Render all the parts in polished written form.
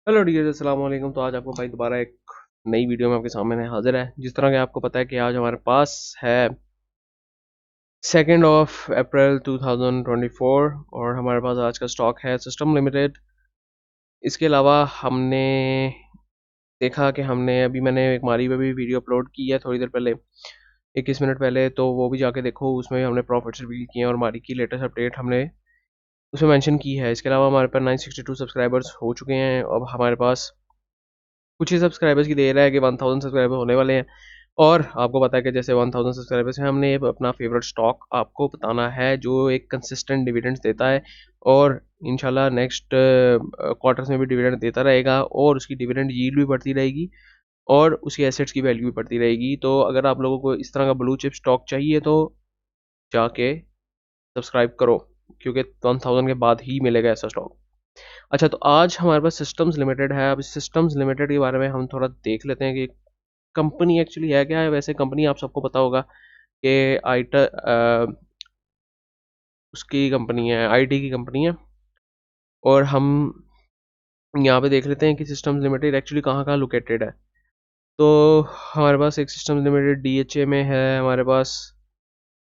Hello dear, अस्सलाम वालेकुम। तो आज आपको भाई दोबारा एक नई वीडियो में आपके सामने हाजिर है। जिस तरह के आपको पता है कि आज हमारे पास है 2 अप्रैल 2024 और हमारे पास आज का स्टॉक है सिस्टम लिमिटेड। इसके अलावा हमने देखा कि मैंने एक मारी पे भी वीडियो अपलोड की है थोड़ी देर पहले, 21 मिनट पहले, तो वो भी जाके देखो। उसमें हमने प्रॉफिट्स रिवील किए हैं और मारी की लेटेस्ट अपडेट हमने उसमें मेंशन की है। इसके अलावा हमारे पास 962 सब्सक्राइबर्स हो चुके हैं। अब हमारे पास कुछ ही सब्सक्राइबर्स की देर है कि 1000 सब्सक्राइबर होने वाले हैं। और आपको पता है कि जैसे 1000 सब्सक्राइबर्स हैं, हमने अपना फेवरेट स्टॉक आपको बताना है जो एक कंसिस्टेंट डिविडेंड्स देता है और इंशाल्लाह नेक्स्ट क्वार्टर्स में भी डिविडेंड देता रहेगा और उसकी डिविडेंड यील्ड भी बढ़ती रहेगी और उसकी एसेट्स की वैल्यू भी बढ़ती रहेगी। तो अगर आप लोगों को इस तरह का ब्लू चिप स्टॉक चाहिए तो जाके सब्सक्राइब करो, क्योंकि 1000 के बाद ही मिलेगा ऐसा स्टॉक। अच्छा, तो आज हमारे पास सिस्टम्स लिमिटेड है। अब सिस्टम्स लिमिटेड के बारे में हम थोड़ा देख लेते हैं कि कंपनी एक्चुअली है क्या है। वैसे कंपनी आप सबको पता होगा कि उसकी कंपनी है, आईटी की कंपनी है। और हम यहाँ पे देख लेते हैं कि सिस्टम्स लिमिटेड एक्चुअली कहाँ कहाँ लोकेटेड है। तो हमारे पास एक सिस्टम्स लिमिटेड डीएचए में है, हमारे पास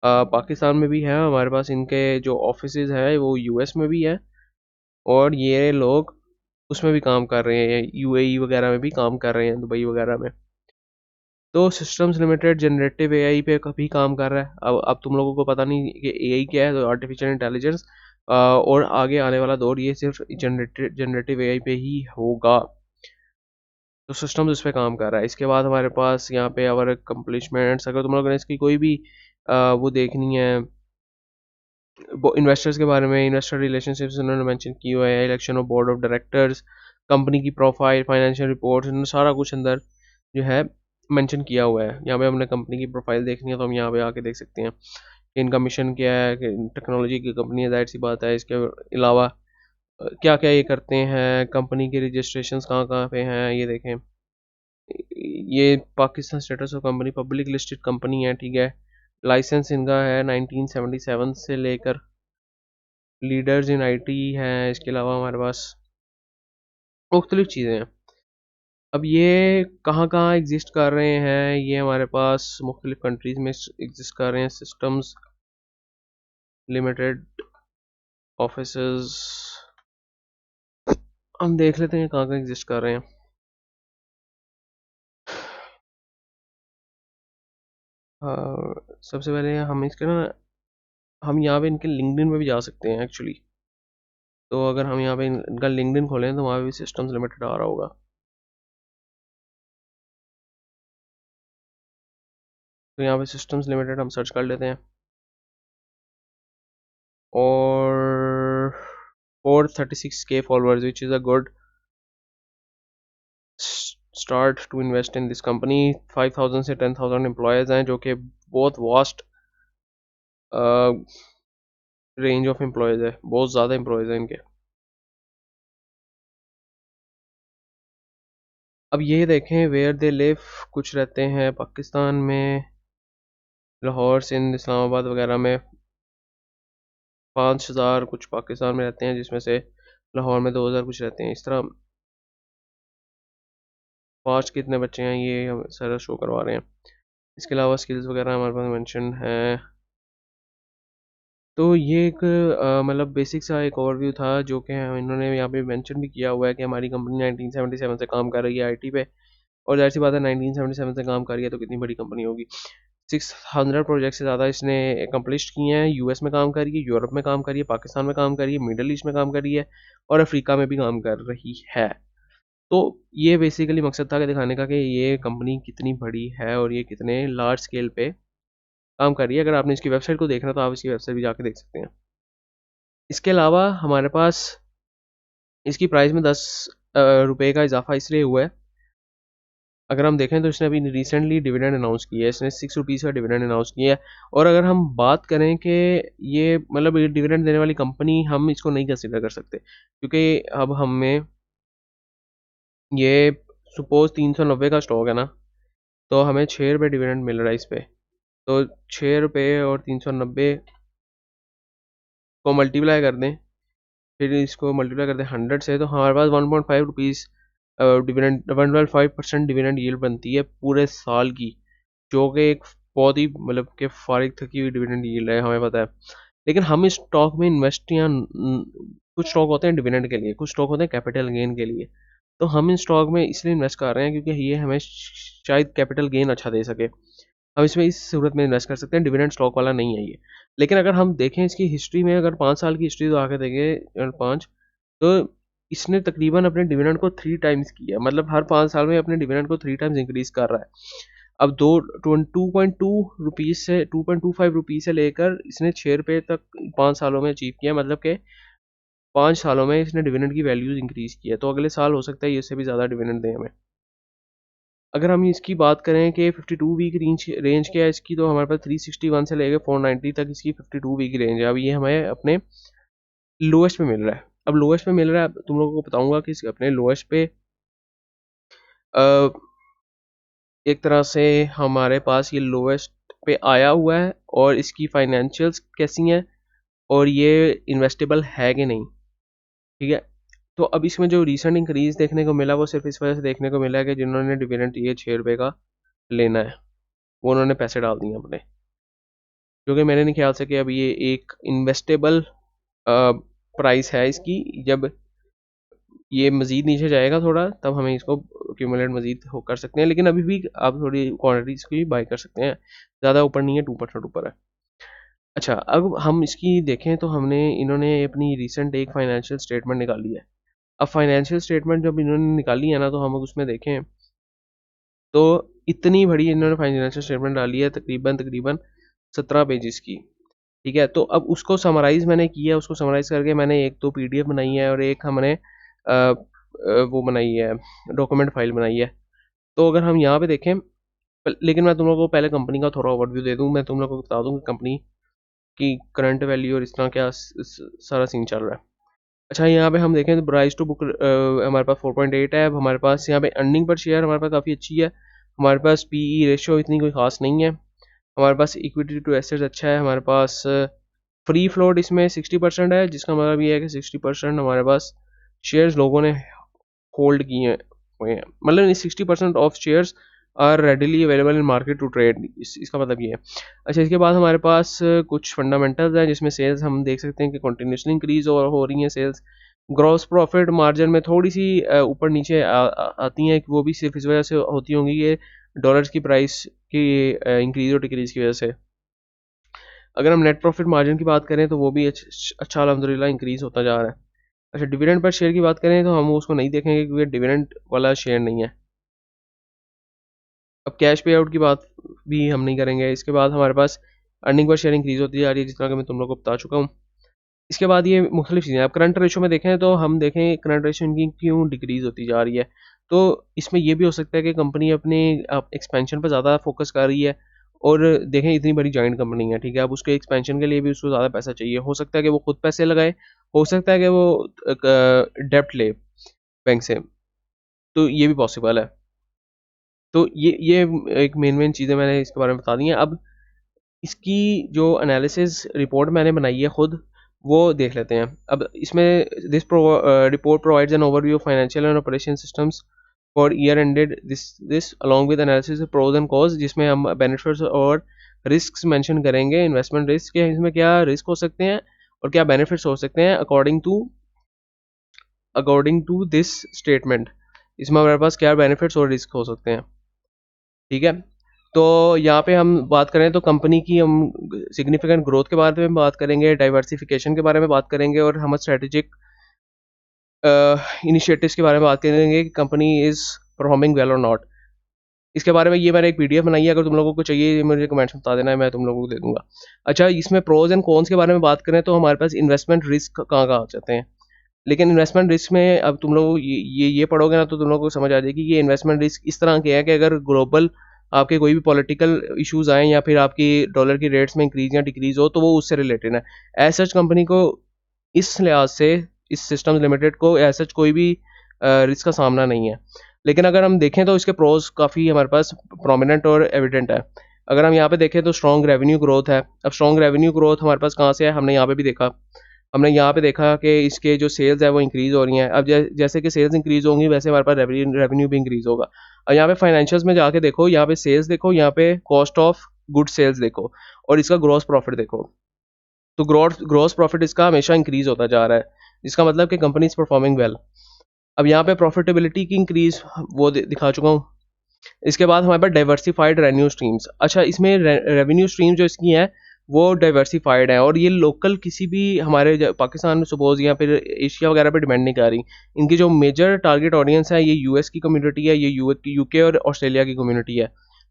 पाकिस्तान में भी है, हमारे पास इनके जो ऑफिसेज है वो यूएस में भी है और ये लोग उसमें भी काम कर रहे हैं, यूएई वगैरह में भी काम कर रहे हैं, दुबई वगैरह में। तो सिस्टम्स लिमिटेड जनरेटिव एआई पे कभी काम कर रहा है। अब तुम लोगों को पता नहीं कि एआई क्या है, तो आर्टिफिशियल इंटेलिजेंस, और आगे आने वाला दौर ये सिर्फ जनरेटिव एआई पे ही होगा। तो सिस्टम्स इस पे काम कर रहा है। इसके बाद हमारे पास यहाँ पे और कंप्लीशमेंट्स, अगर तुम लोगों ने इसकी कोई भी वो देखनी है, वो इन्वेस्टर्स के बारे में, इन्वेस्टर रिलेशनशिप्स उन्होंने मेंशन की हुआ है, election of board of directors, company की प्रोफाइल, फाइनेंशियल रिपोर्ट्स, इन्होंने सारा कुछ अंदर जो है मेंशन किया हुआ है। यहाँ पे हमने कंपनी की प्रोफाइल देखनी है तो हम यहाँ पे आके देख सकते हैं कि इनका मिशन क्या है, कि टेक्नोलॉजी की कंपनी है, जाहिर सी बात है। इसके अलावा क्या क्या ये करते हैं, कंपनी के रजिस्ट्रेशन कहाँ कहाँ पे हैं, ये देखें। ये Pakistan status of company public listed company है, ठीक है। लाइसेंस इनका है 1977 से लेकर, लीडर्स इन आईटी हैं। इसके अलावा हमारे पास मुख्तलिफ चीज़ें हैं। अब ये कहाँ कहाँ एग्जिस्ट कर रहे हैं, ये हमारे पास मुख्तलिफ कंट्रीज़ में एग्जिस्ट कर रहे हैं। सिस्टम्स लिमिटेड ऑफिसेस हम देख लेते हैं कहाँ कहाँ एग्जिस्ट कर रहे हैं। सबसे पहले हम इसके ना, हम यहाँ पे इनके लिंक्डइन में भी जा सकते हैं एक्चुअली। तो अगर हम यहाँ पे इनका लिंक्डइन खोलें तो वहाँ पे भी सिस्टम्स लिमिटेड आ रहा होगा। तो यहाँ पे सिस्टम्स लिमिटेड हम सर्च कर लेते हैं और 436K followers, which is a good start to invest in this company. 5000 से 10,000 एम्प्लॉयज़ हैं, जो कि बहुत वास्ट रेंज ऑफ एम्प्लॉयज़ है, बहुत ज़्यादा एम्प्लॉयज़ हैं इनके। अब ये देखें वेयर दे लिव, कुछ रहते हैं पाकिस्तान में, लाहौर, सिंध, इस्लामाबाद वगैरह में। 5000 कुछ पाकिस्तान में रहते हैं, जिसमें से लाहौर में 2000 कुछ रहते हैं। इस तरह फास्ट कितने बच्चे हैं ये हम सारा शो करवा रहे हैं। इसके अलावा स्किल्स वगैरह हमारे पास मेंशन है। तो ये एक मतलब बेसिक सा एक ओवरव्यू था जो कि इन्होंने यहाँ पे मेंशन भी किया हुआ है कि हमारी कंपनी 1977 से काम कर रही है आईटी पे। और जाहिर सी बात है, 1977 से काम कर रही है तो कितनी बड़ी कंपनी होगी। 600 प्रोजेक्ट से ज़्यादा इसने एकम्प्लिश किए हैं। यूएस में काम कर रही है, यूरोप में काम कर रही है, पाकिस्तान में काम कर रही है, मिडल ईस्ट में काम कर रही है और अफ्रीका में भी काम कर रही है। तो ये बेसिकली मकसद था कि दिखाने का कि ये कंपनी कितनी बड़ी है और ये कितने लार्ज स्केल पे काम कर रही है। अगर आपने इसकी वेबसाइट को देखना तो आप इसकी वेबसाइट भी जाके देख सकते हैं। इसके अलावा हमारे पास इसकी प्राइस में 10 रुपये का इजाफा इसलिए हुआ है। अगर हम देखें तो इसने अभी रिसेंटली डिविडेंड अनाउंस किया है, इसने 6 रुपीज़ का डिविडेंड अनाउंस किया है। और अगर हम बात करें कि ये मतलब ये डिविडेंड देने वाली कंपनी, हम इसको नहीं कंसिडर कर सकते, क्योंकि अब हमें ये सपोज 390 का स्टॉक है ना, तो हमें 6 रुपये डिविडेंड मिल रहा है इस पर। तो 6 रुपये और 390 को मल्टीप्लाई कर दें, फिर इसको मल्टीप्लाई कर दें 100 से, तो हमारे पास 1.5 रुपीज़ डिविडेंड 1.5% डिविडेंड यील्ड बनती है पूरे साल की, जो कि एक बहुत ही मतलब कि फारिग थकी हुई डिविडेंड यील्ड है, हमें पता है। लेकिन हम इस स्टॉक में इन्वेस्ट या कुछ स्टॉक होते हैं डिविडेंड के लिए, कुछ स्टॉक होते हैं कैपिटल गेन के लिए। तो हम इन स्टॉक में इसलिए इन्वेस्ट कर रहे हैं क्योंकि ये हमें शायद कैपिटल गेन अच्छा दे सके, हम इसमें इस सूरत में इन्वेस्ट कर सकते हैं। डिविडेंड स्टॉक वाला नहीं है ये। लेकिन अगर हम देखें इसकी हिस्ट्री में, अगर 5 साल की हिस्ट्री तो आके देखें 5, तो इसने तकरीबन अपने डिविडेंड को 3 टाइम्स किया, मतलब हर 5 साल में अपने डिविडेंड को 3 टाइम्स इंक्रीज कर रहा है। अब 2.2 रुपीज़ से 2.25 रुपीज़ से लेकर इसने 6 रुपये तक 5 सालों में अचीव किया, मतलब कि 5 सालों में इसने डिविडेंड की वैल्यूज इंक्रीज की है। तो अगले साल हो सकता है इससे भी ज़्यादा डिविडेंड दें हमें। अगर हम इसकी बात करें कि 52 वीक रेंज क्या है इसकी, तो हमारे पास 361 से लेकर 490 तक इसकी 52 वीक रेंज है। अब ये हमें अपने लोएस्ट पे मिल रहा है। अब लोएस्ट पे मिल रहा है, तुम लोगों को बताऊंगा कि अपने लोएस्ट पे एक तरह से हमारे पास ये लोएस्ट पे आया हुआ है, और इसकी फाइनेंशियल्स कैसी हैं, और ये इन्वेस्टेबल है कि नहीं, ठीक है। तो अब इसमें जो रीसेंट इंक्रीज देखने को मिला वो सिर्फ इस वजह से देखने को मिला है कि जिन्होंने डिविडेंड ये 6 रुपये का लेना है, वो उन्होंने पैसे डाल दिए अपने, क्योंकि मेरे नहीं ख्याल से कि अब ये एक इन्वेस्टेबल प्राइस है इसकी। जब ये मज़ीद नीचे जाएगा थोड़ा, तब हमें इसको एक्यूमुलेट मज़ीद हो कर सकते हैं, लेकिन अभी भी आप थोड़ी क्वांटिटीज़ की बाई कर सकते हैं, ज़्यादा ऊपर नहीं है, 2% ऊपर है। अच्छा, अब हम इसकी देखें तो इन्होंने अपनी रिसेंट एक फाइनेंशियल स्टेटमेंट निकाली है। अब फाइनेंशियल स्टेटमेंट जब इन्होंने निकाली है ना, तो हम उसमें देखें तो इतनी बड़ी इन्होंने फाइनेंशियल स्टेटमेंट डाली है, तकरीबन 17 पेजेस की, ठीक है। तो अब उसको समराइज़ मैंने किया, उसको समराइज़ करके मैंने एक तो पीडीएफ बनाई है और एक हमने वो बनाई है, डॉक्यूमेंट फाइल बनाई है। तो अगर हम यहाँ पे देखें, लेकिन मैं तुम लोगों को पहले कंपनी का थोड़ा ओवरव्यू दे दूँ, मैं तुम लोगों को बता दूँ कि कंपनी की करंट वैल्यू और इस तरह क्या सारा सीन चल रहा है। अच्छा, यहाँ पे हम देखें तो प्राइस टू बुक हमारे पास 4.8 है। अब हमारे पास यहाँ पे अर्निंग पर शेयर हमारे पास काफ़ी अच्छी है। हमारे पास पीई रेशियो इतनी कोई खास नहीं है। हमारे पास इक्विटी टू एसेट्स अच्छा है। हमारे पास फ्री फ्लोट इसमें 60% है, जिसका मतलब ये है कि 60% हमारे पास शेयर्स लोगों ने होल्ड किए हुए हैं, मतलब 60% of shares are readily available in market to trade, इसका मतलब ये है। अच्छा, इसके बाद हमारे पास कुछ फंडामेंटल्स हैं, जिसमें सेल्स हम देख सकते हैं कि कंटिन्यूसली इंक्रीज हो रही हैं सेल्स। ग्रॉस प्रॉफिट मार्जिन में थोड़ी सी ऊपर नीचे आती हैं, कि वो भी सिर्फ इस वजह से होती होंगी, ये डॉलर्स की प्राइस की इंक्रीज और डिक्रीज की वजह से। अगर हम नेट प्रॉफिट मार्जिन की बात करें तो वो भी अच्छा अल्हम्दुलिल्लाह इंक्रीज होता जा रहा है। अच्छा, डिविडेंड पर शेयर की बात करें तो हम उसको नहीं देखेंगे क्योंकि डिविडेंड वाला शेयर नहीं है। अब कैश पे आउट की बात भी हम नहीं करेंगे। इसके बाद हमारे पास अर्निंग पर शेयर इंक्रीज होती जा रही है, जिस तरह कि मैं तुम लोग को बता चुका हूँ। इसके बाद ये मुख्तलिफ चीज़ें, अब करंट रेशो में देखें तो हम देखें करंट रेशो इनकी क्यों डिक्रीज होती जा रही है। तो इसमें ये भी हो सकता है कि कंपनी अपने एक्सपेंशन पर ज़्यादा फोकस कर रही है, और देखें इतनी बड़ी जॉइंट कंपनी है, ठीक है। अब उसके एक्सपेंशन के लिए भी उसको ज़्यादा पैसा चाहिए, हो सकता है कि वो खुद पैसे लगाए, हो सकता है कि वो डेप्ट ले बैंक से, तो ये भी पॉसिबल है। तो ये एक मेन चीज़ें मैंने इसके बारे में बता दी हैं। अब इसकी जो एनालिसिस रिपोर्ट मैंने बनाई है खुद, वो देख लेते हैं। अब इसमें this report provides an overview of financial and operation systems for year ended this along with analysis of pros and cause, जिसमें हम बेनिफिट्स और रिस्क्स मेंशन करेंगे, इन्वेस्टमेंट रिस्क के, इसमें क्या रिस्क हो सकते हैं और क्या बेनिफिट्स हो सकते हैं अकॉर्डिंग टू दिस स्टेटमेंट। इसमें हमारे पास क्या बेनिफिट्स और रिस्क हो सकते हैं, ठीक है। तो यहाँ पे हम बात करें तो कंपनी की हम सिग्निफिकेंट ग्रोथ के बारे में बात करेंगे, डाइवर्सिफिकेशन के बारे में बात करेंगे, और हम स्ट्रेटेजिक इनिशिएटिव्स के बारे में बात करेंगे कि कंपनी इज़ परफॉर्मिंग वेल और नॉट। इसके बारे में ये मैंने एक पीडीएफ बनाई है, अगर तुम लोगों को चाहिए मुझे कमेंट्स में बता देना है, मैं तुम लोगों को दे दूंगा। अच्छा, इसमें प्रोज एंड कॉन्स के बारे में बात करें तो हमारे पास इन्वेस्टमेंट रिस्क कहाँ कहाँ आ जाते हैं। लेकिन इन्वेस्टमेंट रिस्क में अब तुम लोग ये पढ़ोगे ना, तो तुम लोगों को समझ आ जाएगी कि ये इन्वेस्टमेंट रिस्क इस तरह के है कि अगर ग्लोबल आपके कोई भी पॉलिटिकल इश्यूज आए, या फिर आपकी डॉलर की रेट्स में इंक्रीज या डिक्रीज हो, तो वो उससे रिलेटेड है। एज सच कंपनी को इस लिहाज से, इस सिस्टम लिमिटेड को एज सच कोई भी रिस्क का सामना नहीं है। लेकिन अगर हम देखें तो इसके प्रोज काफ़ी हमारे पास प्रोमिनेंट और एविडेंट है। अगर हम यहाँ पे देखें तो स्ट्रॉन्ग रेवेन्यू ग्रोथ है। अब स्ट्रॉन्ग रेवेन्यू ग्रोथ हमारे पास कहाँ से है, हमने यहाँ पे भी देखा हमने यहाँ पे देखा कि इसके जो सेल्स है वो इंक्रीज हो रही हैं। अब जैसे कि सेल्स इंक्रीज होंगी वैसे हमारे पास रेवेन्यू भी इंक्रीज होगा। और यहाँ पे फाइनेंशियल्स में जाके देखो, यहाँ पे सेल्स देखो, यहाँ पे कॉस्ट ऑफ गुड सेल्स देखो, और इसका ग्रॉस प्रॉफिट देखो। तो ग्रॉस प्रॉफिट इसका हमेशा इंक्रीज होता जा रहा है, जिसका मतलब कि कंपनी इज परफॉर्मिंग वेल। अब यहाँ पे प्रॉफिटेबिलिटी की इंक्रीज वो दिखा चुका हूँ। इसके बाद हमारे पास डाइवर्सिफाइड रेवेन्यू स्ट्रीम्स। अच्छा, इसमें रेवेन्यू स्ट्रीम जो इसकी हैं वो डाइवर्सिफाइड है, और ये लोकल किसी भी हमारे पाकिस्तान में सपोज या फिर एशिया वगैरह पे डिपेंड नहीं कर रही। इनकी जो मेजर टारगेट ऑडियंस है ये यूएस की कम्युनिटी है, ये यूके और ऑस्ट्रेलिया की कम्युनिटी है।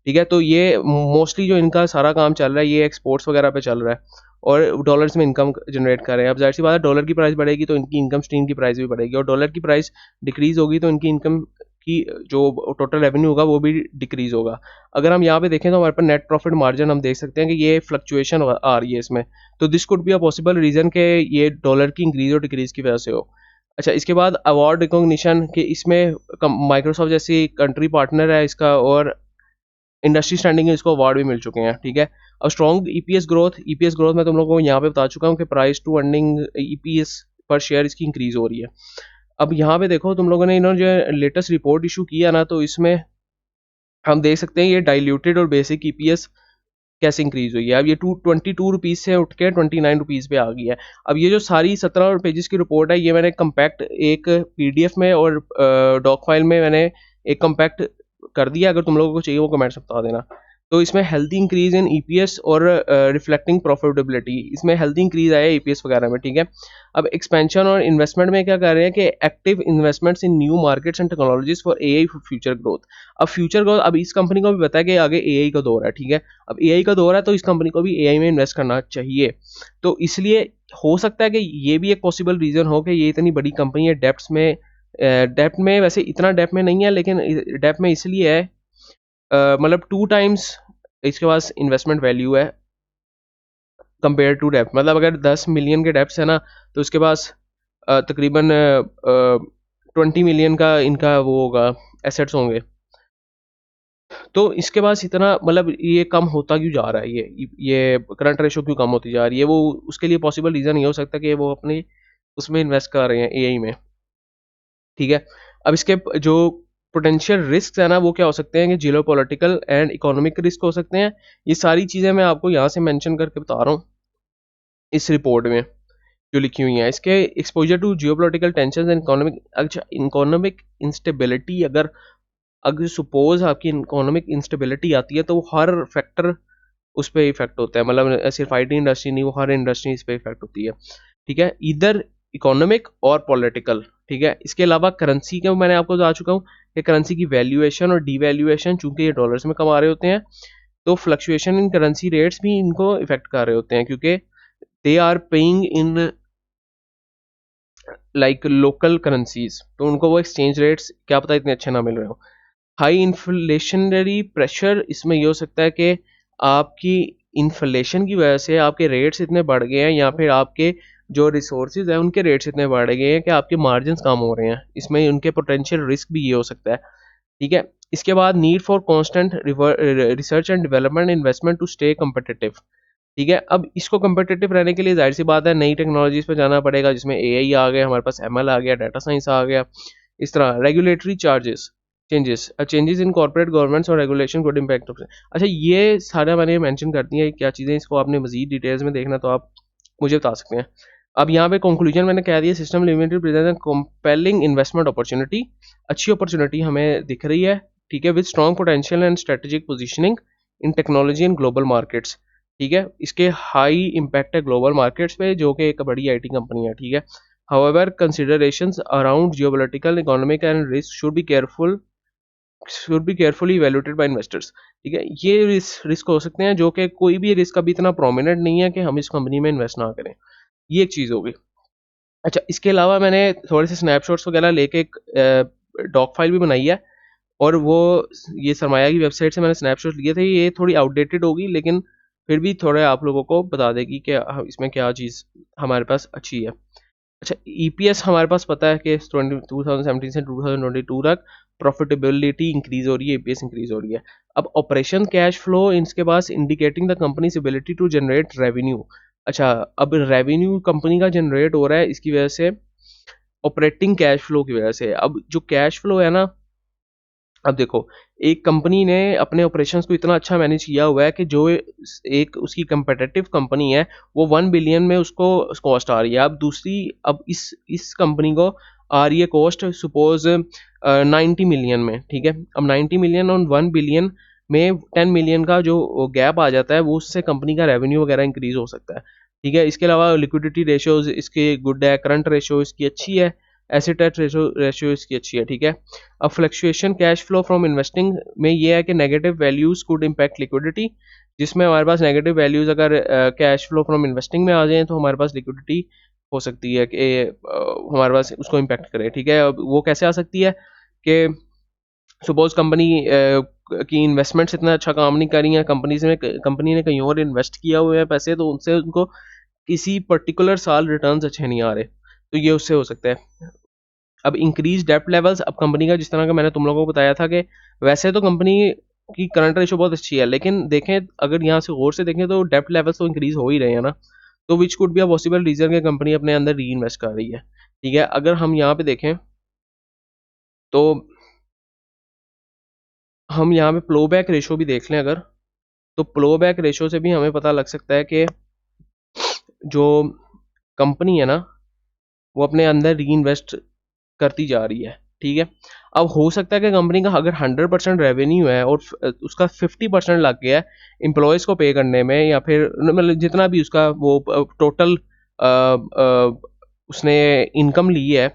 ठीक है, तो ये मोस्टली जो इनका सारा काम चल रहा है ये एक्सपोर्ट्स वगैरह पे चल रहा है, और डॉलर्स में इनकम जनरेट कर रहे हैं। अब जाहिर सी बात है, डॉलर की प्राइस बढ़ेगी तो इनकी इनकम स्ट्रीम की प्राइस भी बढ़ेगी, और डॉलर की प्राइस डिक्रीज होगी तो इनकी इनकम की जो टोटल रेवेन्यू होगा वो भी डिक्रीज होगा। अगर हम यहाँ पे देखें तो हमारे पास नेट प्रॉफिट मार्जिन हम देख सकते हैं कि ये फ्लक्चुएशन आ रही है इसमें। तो this could be a possible reason के ये डॉलर की इंक्रीज और डिक्रीज की वजह से हो। अच्छा, इसके बाद अवार्ड रिकॉग्निशन के इसमें माइक्रोसॉफ्ट जैसी कंट्री पार्टनर है इसका, और इंडस्ट्री स्टैंडिंग इसको अवार्ड भी मिल चुके हैं। ठीक है, अब स्ट्रॉन्ग ईपीएस ग्रोथ मैं तुम लोगों को यहाँ पे बता चुका हूँ कि प्राइस टू अर्निंग ईपीएस पर शेयर इसकी इंक्रीज हो रही है। अब यहाँ पे देखो तुम लोगों ने इन्होंने जो लेटेस्ट रिपोर्ट इशू किया ना, तो इसमें हम देख सकते हैं ये डाइल्यूटेड और बेसिक ईपीएस कैसे इंक्रीज हुई है। अब ये 22 रुपीज़ से उठ के 29 रुपीज़ पे आ गई है। अब ये जो सारी 17 पेजेस की रिपोर्ट है ये मैंने कंपैक्ट एक पीडीएफ में और डॉक फाइल में मैंने एक कंपैक्ट कर दिया। अगर तुम लोगों को चाहिए वो कमेंट्स बता देना। तो इसमें हेल्दी इंक्रीज इन ईपीएस और रिफ्लेक्टिंग प्रॉफिटेबिलिटी, इसमें हेल्दी इंक्रीज आया ईपीएस वगैरह में। ठीक है, अब एक्सपेंशन और इन्वेस्टमेंट में क्या कर रहे हैं कि active investments in new markets and technologies for AI for future growth. अब फ्यूचर ग्रोथ, अब इस कंपनी को भी पता है कि आगे एआई का दौर है। ठीक है, अब एआई का दौर है तो इस कंपनी को भी एआई में इन्वेस्ट करना चाहिए। तो इसलिए हो सकता है कि ये भी एक पॉसिबल रीजन हो कि ये इतनी बड़ी कंपनी है, डेप्थ में वैसे इतना डेप्थ में नहीं है, लेकिन डेप्थ में इसलिए है मतलब 2 टाइम्स इसके पास इन्वेस्टमेंट वैल्यू है कंपेयर टू डेप्थ। मतलब अगर 10 मिलियन के डेप्थ है ना, तो उसके पास तकरीबन 20 मिलियन का इनका वो होगा, एसेट्स होंगे। तो इसके पास इतना मतलब ये कम होता क्यों जा रहा है, ये करंट रेशो क्यों कम होती जा रही है? वो उसके लिए पॉसिबल रीज़न ये हो सकता है कि वो अपने उसमें इन्वेस्ट कर रहे हैं एआई में। ठीक है, अब इसके जो पोटेंशियल रिस्क है ना वो क्या हो सकते हैं कि जियो पॉलिटिकल एंड इकोनॉमिक रिस्क हो सकते हैं। ये सारी चीज़ें मैं आपको यहाँ से मेंशन करके बता रहा हूँ इस रिपोर्ट में जो लिखी हुई हैं। इसके exposure to geopolitical tension and economic, अच्छा इकोनॉमिक इंस्टेबिलिटी, अगर अगर सपोज आपकी इकोनॉमिक इंस्टेबिलिटी आती है तो वो हर फैक्टर उस पर इफेक्ट होता है। मतलब सिर्फ आईटी इंडस्ट्री नहीं, वो हर इंडस्ट्री इस पर इफेक्ट होती है। ठीक है, इधर इकोनॉमिक और पॉलिटिकल। ठीक है, इसके अलावा करेंसी के मैंने आपको बता चुका हूँ कि करेंसी की वैल्यूएशन और डीवैल्यूएशन, चूंकि ये डॉलर्स में कमा रहे होते हैं तो फ्लक्चुएशन इन करेंसी रेट्स भी इनको इफेक्ट कर रहे होते हैं, क्योंकि they are paying in like local currencies, तो उनको वो एक्सचेंज रेट्स क्या पता इतने अच्छे ना मिल रहे हो। हाई इन्फ्लेशनरी प्रेशर, इसमें ये हो सकता है कि आपकी इन्फ्लेशन की वजह से आपके रेट्स इतने बढ़ गए हैं, या फिर आपके जो रिसोर्सेज हैं उनके रेट्स इतने बढ़ गए हैं कि आपके मार्जिन कम हो रहे हैं। इसमें उनके पोटेंशियल रिस्क भी ये हो सकता है। ठीक है, इसके बाद need for constant research and development investment to stay competitive. ठीक है, अब इसको कम्पिटिटिव रहने के लिए जाहिर सी बात है नई टेक्नोलॉजीज पे जाना पड़ेगा, जिसमें एआई आ गया, हमारे पास एमएल आ गया, डाटा साइंस आ गया। इस तरह regulatory changes in corporate governments और रेगुलेशन गुड इम्पैक्ट। अच्छा, ये सारा मैंने मेंशन कर दिया है क्या चीज़ें, इसको आपने मजीद डिटेल्स में देखना तो आप मुझे बता सकते हैं। अब यहाँ पे कंक्लूजन मैंने कह दिया, system limited present compelling investment opportunity, अच्छी अपॉर्चुनिटी हमें दिख रही है। ठीक है, with strong potential and strategic positioning in technology and global markets. ठीक है, इसके हाई इम्पैक्ट है ग्लोबल मार्केट्स पे, जो कि एक बड़ी आईटी कंपनी है। ठीक है, however considerations around geopolitical economic and risk should be carefully evaluated by investors। ठीक है, ये रिस्क हो सकते हैं जो कि कोई भी रिस्क अभी इतना प्रोमिनेंट नहीं है कि हम इस कंपनी में इन्वेस्ट ना करें। ये एक चीज़ होगी। अच्छा, इसके अलावा मैंने थोड़े से स्नैपशॉट्स वगैरह लेके एक डॉक फाइल भी बनाई है, और वो ये सरमाया की वेबसाइट से मैंने स्नैपशॉट लिए थे। ये थोड़ी आउटडेटेड होगी लेकिन फिर भी थोड़े आप लोगों को बता देगी कि इसमें क्या चीज़ हमारे पास अच्छी है। अच्छा, ईपीएस हमारे पास पता है कि 2017 से 2022 तक प्रॉफिटेबिलिटी इंक्रीज हो रही है, ईपीएस इंक्रीज हो रही है। अब ऑपरेशन कैश फ्लो इसके पास indicating the company's ability to generate revenue. अच्छा, अब रेवेन्यू कंपनी का जनरेट हो रहा है इसकी वजह से, ऑपरेटिंग कैश फ्लो की वजह से। अब जो कैश फ्लो है ना, अब देखो, एक कंपनी ने अपने ऑपरेशंस को इतना अच्छा मैनेज किया हुआ है कि जो एक उसकी कंपेटिटिव कंपनी है वो 1 बिलियन में उसको कॉस्ट आ रही है। अब दूसरी, अब इस कंपनी को आ रही है कॉस्ट सपोज 90 मिलियन में, ठीक है। अब 90 मिलियन और 1 बिलियन में 10 मिलियन का जो गैप आ जाता है, वो उससे कंपनी का रेवेन्यू वगैरह इंक्रीज हो सकता है, ठीक है। इसके अलावा लिक्विडिटी रेशियोज इसके गुड है, करंट रेशियो इसकी अच्छी है, एसेट रेशियो इसकी अच्छी है, ठीक है। अब fluctuation cash flow from investing में ये है कि negative values could impact liquidity, जिसमें हमारे पास नेगेटिव वैल्यूज अगर कैश फ्लो फ्रॉम इन्वेस्टिंग में आ जाए तो हमारे पास लिक्विडिटी हो सकती है कि हमारे पास उसको इम्पैक्ट करे, ठीक है। अब वो कैसे आ सकती है कि सपोज कंपनी की इन्वेस्टमेंट्स इतना अच्छा काम नहीं कर रही हैं, कंपनी ने कहीं और इन्वेस्ट किया हुए हैं पैसे, तो उनसे उनको किसी पर्टिकुलर साल रिटर्न्स अच्छे नहीं आ रहे, तो ये उससे हो सकता है। अब इंक्रीज डेप्ट लेवल्स, अब कंपनी का जिस तरह का मैंने तुम लोगों को बताया था कि वैसे तो कंपनी की करंट रेशो बहुत अच्छी है, लेकिन देखें अगर यहाँ से गौर से देखें तो डेप्ट लेवल्स तो इंक्रीज हो ही रहे हैं ना, तो which could be a possible reason कि कंपनी अपने अंदर री इन्वेस्ट कर रही है, ठीक है। अगर हम यहाँ पे देखें तो हम यहाँ पे प्लो बैक रेशो भी देख लें अगर, तो प्लो बैक रेशो से भी हमें पता लग सकता है कि जो कंपनी है ना वो अपने अंदर री इन्वेस्ट करती जा रही है, ठीक है। अब हो सकता है कि कंपनी का अगर 100% रेवेन्यू है और उसका 50% लग गया है एम्प्लॉयज़ को पे करने में, या फिर मतलब जितना भी उसका वो टोटल उसने इनकम ली है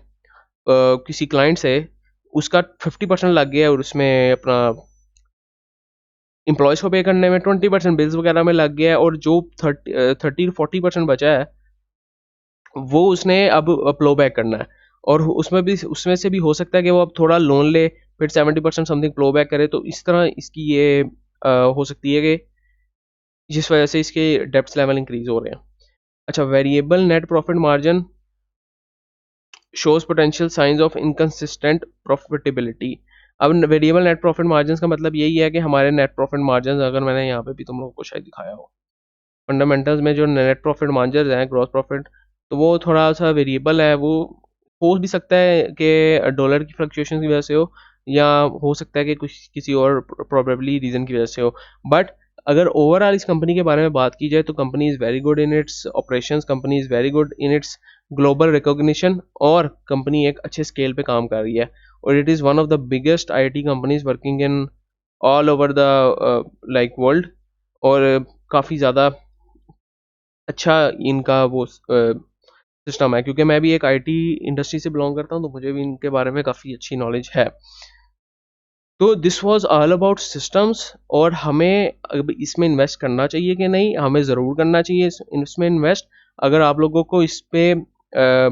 किसी क्लाइंट से, उसका 50% लग गया है और उसमें अपना एम्प्लॉयज़ को पे करने में 20% बिल्स वगैरह में लग गया है, और जो 30-40% बचा है वो उसने अब प्लो बैक करना है। और उसमें से भी हो सकता है कि वो अब थोड़ा लोन ले, फिर 70% समथिंग प्लो बैक करे, तो इस तरह इसकी ये हो सकती है कि जिस वजह से इसके डेप्थ लेवल इंक्रीज हो रहे हैं। अच्छा, variable net profit margin shows potential science of inconsistent profitability. अब वेरिएबल नेट प्रॉफिट मार्जिन का मतलब यही है कि हमारे नेट प्रॉफिट मार्जिन, अगर मैंने यहाँ पे भी तुम लोगों को शायद दिखाया हो, फंडामेंटल्स में जो नेट प्रॉफिट मार्जिन हैं, ग्रॉस प्रॉफिट, तो वो थोड़ा सा वेरिएबल है। वो हो भी सकता है कि डॉलर की फ्लक्चुएशन की वजह से हो, या हो सकता है कि कुछ किसी और प्रोबेबली रीज़न की वजह से हो। बट अगर ओवरऑल इस कंपनी के बारे में बात की जाए तो company is very good in its operations, company is very good in its global recognition, और कंपनी एक अच्छे स्केल पे काम कर रही है, और it is one of the biggest IT companies working in all over the like world, और काफ़ी ज़्यादा अच्छा इनका वो सिस्टम है, क्योंकि मैं भी एक आईटी इंडस्ट्री से बिलोंग करता हूँ, तो मुझे भी इनके बारे में काफ़ी अच्छी नॉलेज है। तो this was all about systems, और हमें अब इसमें इन्वेस्ट करना चाहिए कि नहीं, हमें ज़रूर करना चाहिए इसमें इन्वेस्ट। अगर आप लोगों को इस पे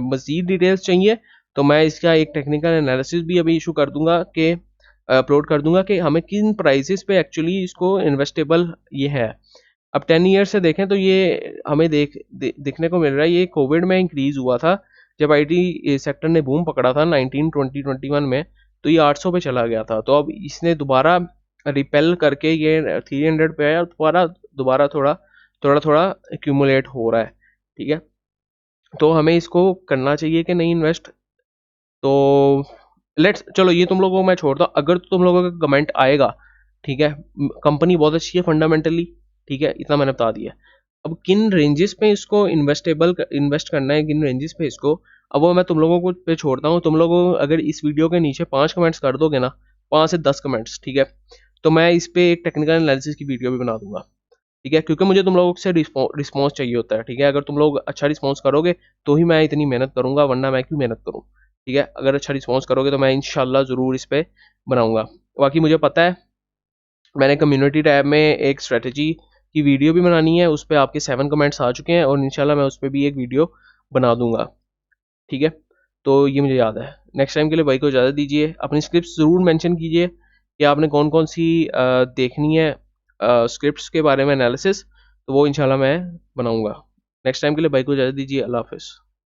मज़ीद डिटेल्स चाहिए तो मैं इसका एक टेक्निकल एनालिसिस भी अभी इशू कर दूंगा, कि अपलोड कर दूंगा कि हमें किन प्राइसेस पे एक्चुअली इसको इन्वेस्टेबल ये है। अब 10 ईयर से देखें तो ये हमें देखने को मिल रहा है, ये कोविड में इंक्रीज हुआ था, जब आईटी सेक्टर ने बूम पकड़ा था 1920-21 में, तो ये 800 पे चला गया था। तो अब इसने दोबारा रिपेल करके ये 300 पे आया, और दोबारा थोड़ा थोड़ा थोड़ा एक्यूमुलेट हो रहा है, ठीक है। तो हमें इसको करना चाहिए कि नहीं इन्वेस्ट। तो लेट्स, चलो ये तुम लोगों को मैं छोड़ता हूँ, अगर तुम लोगों का कमेंट आएगा, ठीक है, कंपनी बहुत अच्छी है फंडामेंटली, ठीक है, इतना मैंने बता दिया। अब किन रेंजेस पे इसको इन्वेस्ट करना है, किन रेंजेस पे इसको, अब वो मैं तुम लोगों को पे छोड़ता हूँ। तुम लोगों अगर इस वीडियो के नीचे 5 कमेंट्स कर दोगे ना, 5 से 10 कमेंट्स, ठीक है, तो मैं इस पे एक टेक्निकल एनालिसिस की वीडियो भी बना दूंगा, ठीक है, क्योंकि मुझे तुम लोगों से रिस्पॉन्स चाहिए होता है, ठीक है। अगर तुम लोग अच्छा रिस्पॉन्स करोगे तो ही मैं इतनी मेहनत करूंगा, वरना मैं क्यों मेहनत करूँ, ठीक है। अगर अच्छा रिस्पॉन्स करोगे तो मैं इंशाल्लाह ज़रूर इस पर बनाऊंगा। बाकी मुझे पता है मैंने कम्युनिटी टैब में एक स्ट्रेटजी की वीडियो भी बनानी है, उस पर आपके 7 कमेंट्स आ चुके हैं, और इंशाल्लाह मैं उस पर भी एक वीडियो बना दूंगा, ठीक है। तो ये मुझे याद है। नेक्स्ट टाइम के लिए भाई को इजाज़त दीजिए, अपनी स्क्रिप्ट ज़रूर मेंशन कीजिए कि आपने कौन कौन सी देखनी है स्क्रिप्ट्स के बारे में एनालिसिस, तो वो इंशाल्लाह मैं बनाऊंगा। नेक्स्ट टाइम के लिए भाई को इजाज़त दीजिए। अल्लाह हाफिज़।